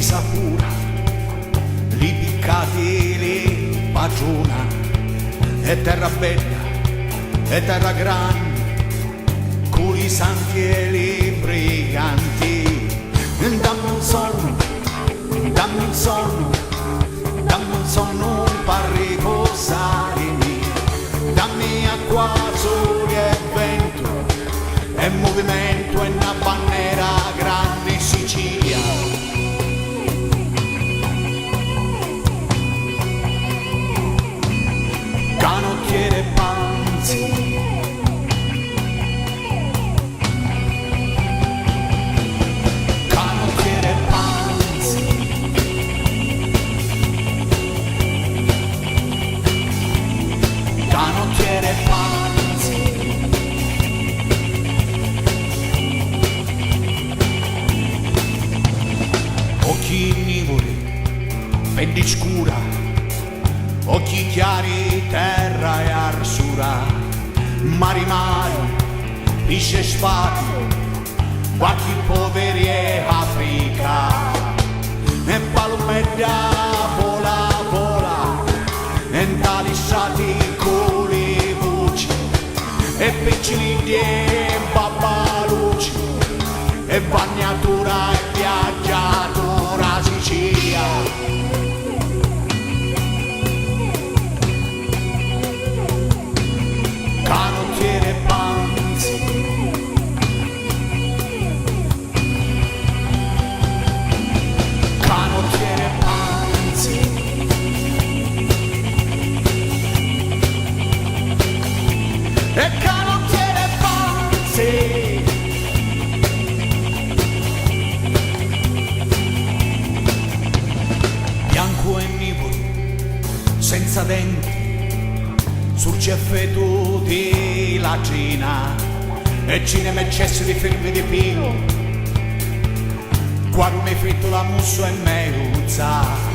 Sapura, li piccati li pagiuna, è terra bella, è terra grande, cui santi e li briganti. Dammi un sonno, dammi un sonno, dammi un sonno per riposarmi, dammi acqua, sole e vento, e movimento e una bandiera grande Sicilia. Canottiere Panzi, canottiere Panzi, canottiere Panzi, occhi nivoli, pelli scura, occhi chiari, terra e arsura, mari mari, pisce sfati, guardi poveri e Africa, e palometta vola vola, e talissati con le voci, e piccini e babbaluci, e bagnatura e viaggiatura Sicilia. Canottiere Panzi, canottiere Panzi, e canottiere Panzi, bianco e nivolo, senza denti, sul ceffetto di latrina e cinema eccesso di film di pino, qua non mi fritto la musso e mezza.